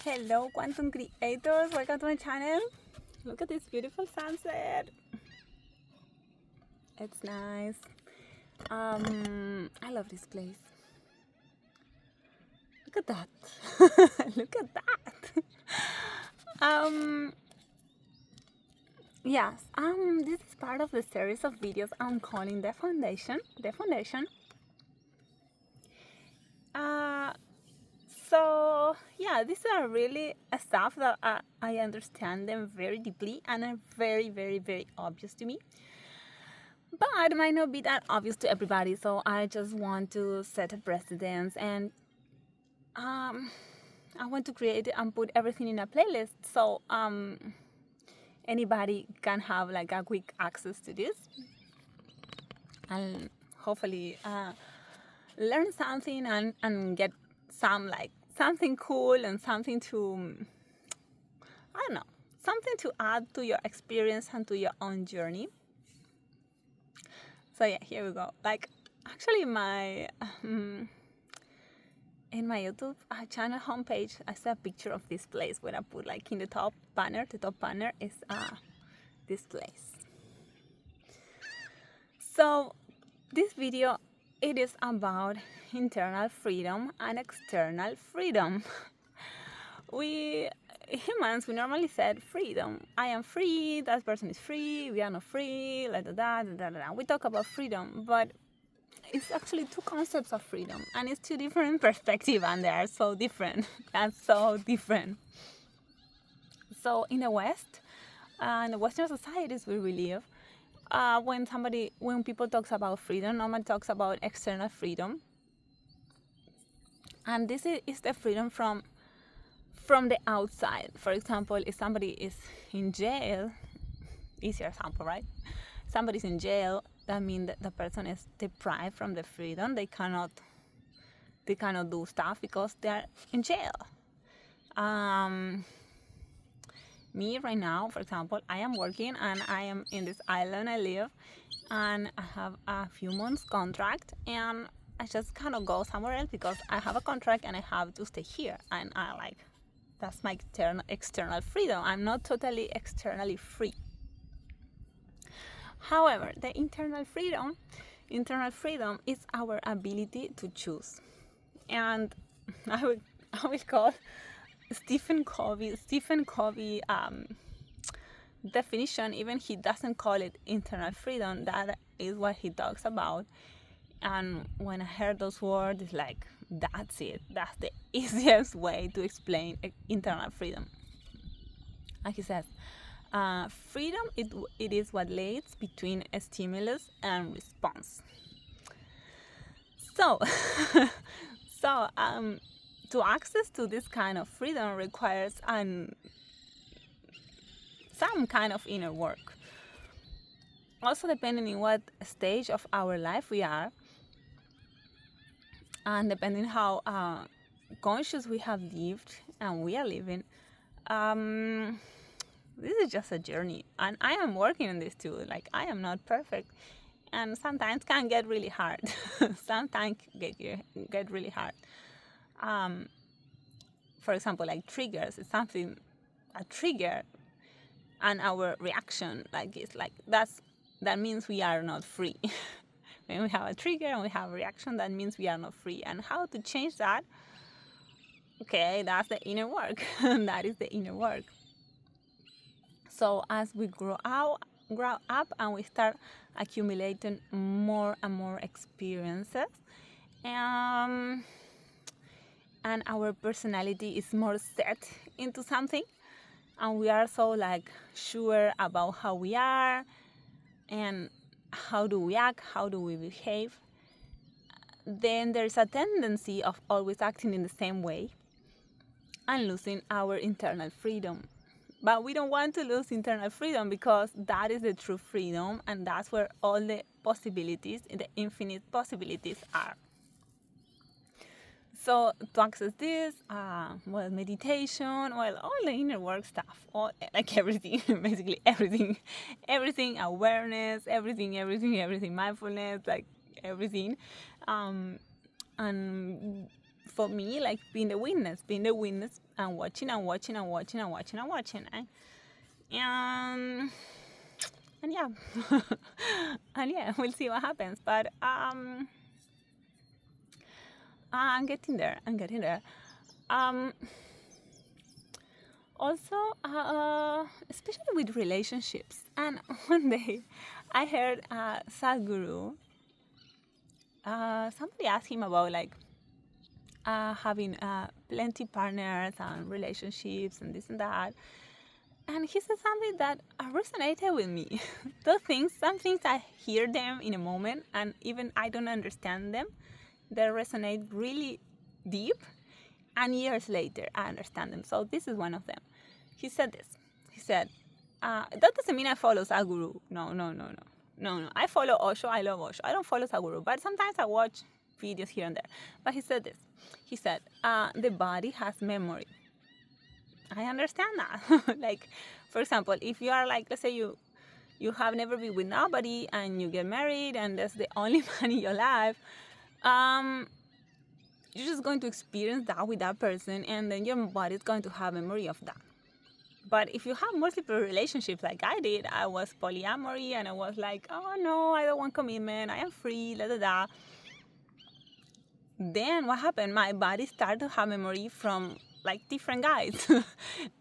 Hello, Quantum Creators. Welcome to my channel. Look at this beautiful sunset. It's nice. I love this place. Look at that. Look at that. Um, yes. This is part of the series of videos I'm calling The Foundation. The Foundation. So yeah, these are really stuff that I understand them very deeply and are very, very, very obvious to me. But it might not be that obvious to everybody, so I just want to set a precedence and I want to create and put everything in a playlist so anybody can have like a quick access to this and hopefully learn something and get something cool and something to, I don't know, something to add to your experience and to your own journey. So yeah, here we go. Like actually my in my YouTube channel homepage, I saw a picture of this place where I put like in the top banner. The top banner is this place. So this video, it is about internal freedom and external freedom. We humans, we normally said freedom. I am free, that person is free, we are not free, We talk about freedom, but it's actually two concepts of freedom, and it's two different perspectives, and they are so different. That's so different. So in the West, in the Western societies where we live, when people talks about freedom, normally talks about external freedom, and this is the freedom from the outside. For example, if somebody is in jail, easier example, right? Somebody's in jail, that means that the person is deprived from the freedom. They cannot do stuff because they're in jail. Me right now, for example, I am working and I am in this island I live, and I have a few months contract, and I just cannot go somewhere else because I have a contract and I have to stay here, and that's my external freedom. I'm not totally externally free. However, the internal freedom is our ability to choose. And I will call Stephen Covey definition, even he doesn't call it internal freedom, that is what he talks about. And when I heard those words, it's like, that's it. That's the easiest way to explain internal freedom. And he says, freedom, it is what lays between a stimulus and response. So, to access to this kind of freedom requires some kind of inner work. Also, depending on what stage of our life we are, and depending how conscious we have lived and we are living, this is just a journey, and I am working on this too. Like, I am not perfect, and sometimes can get really hard. Sometimes get really hard. For example, like triggers, it's something, a trigger, and our reaction, like it's like that means we are not free. When we have a trigger and we have a reaction, that means we are not free. And how to change that? Okay, that's the inner work. That is the inner work. So as we grow up and we start accumulating more and more experiences, and our personality is more set into something, and we are so like sure about how we are and how do we act, how do we behave, then there's a tendency of always acting in the same way and losing our internal freedom. But we don't want to lose internal freedom, because that is the true freedom, and that's where all the possibilities, the infinite possibilities are. So to access this, meditation, all the inner work stuff, like everything, basically everything, awareness, everything, mindfulness, like everything, and for me, like being the witness and watching and watching and watching and watching and watching. And yeah, and yeah, we'll see what happens. But I'm getting there. Also, especially with relationships. And one day, I heard Sadhguru. Somebody asked him about like having plenty partners and relationships and this and that. And he said something that resonated with me. Some things I hear them in a moment, and even I don't understand them, they resonate really deep, and years later I understand them. So this is one of them. He said this. He said, that doesn't mean I follow Sadhguru. No. I follow Osho. I love Osho. I don't follow Sadhguru, but sometimes I watch videos here and there. But he said this. He said, the body has memory. I understand that. Like, for example, if you are like, let's say you have never been with nobody and you get married and that's the only man in your life, you're just going to experience that with that person, and then your body is going to have memory of that. But if you have multiple relationships like I did, I was polyamory and I was like, oh no, I don't want commitment, I am free, Then what happened? My body started to have memory from like different guys.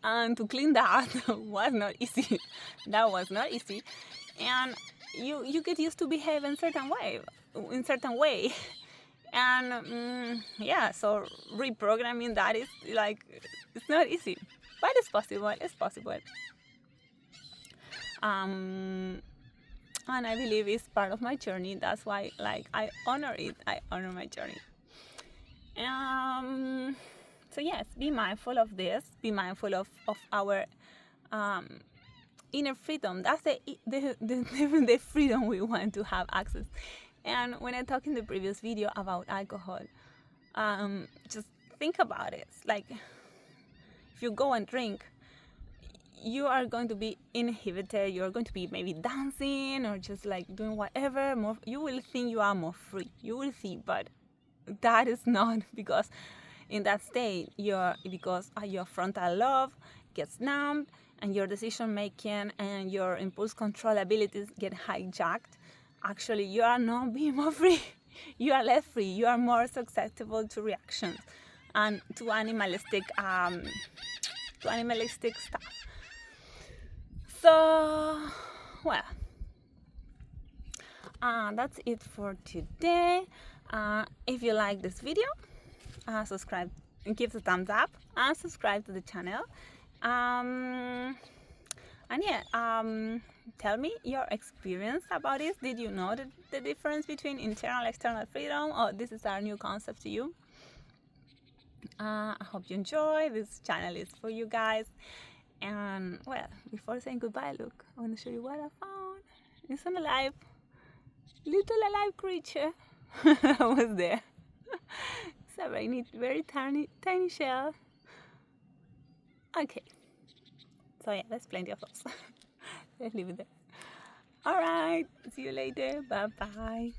And to clean that was not easy. That was not easy. And you get used to behave in certain way. And yeah, so reprogramming that is like, it's not easy. But it's possible. And I believe it's part of my journey. That's why, like, I honor it. I honor my journey. So yes, be mindful of this. Be mindful of our inner freedom. That's the freedom we want to have access. And when I talked in the previous video about alcohol, just think about it. Like, if you go and drink, you are going to be inhibited. You're going to be maybe dancing or just like doing whatever. You will think you are more free. You will see, but that is not, because in that state, your frontal lobe gets numbed and your decision making and your impulse control abilities get hijacked. Actually, you are not being more free. You are less free. You are more susceptible to reactions and to animalistic stuff. So, well, that's it for today. If you like this video, subscribe and give a thumbs up and subscribe to the channel. And yeah, tell me your experience about this. Did you know the difference between internal and external freedom, or this is our new concept to you? I hope you enjoy. This channel is for you guys. And well, before saying goodbye, look, I want to show you what I found. It's an little alive creature. I was there. It's a very tiny shell. Okay. So yeah, there's plenty of those. Let's leave it there. Alright, see you later. Bye bye.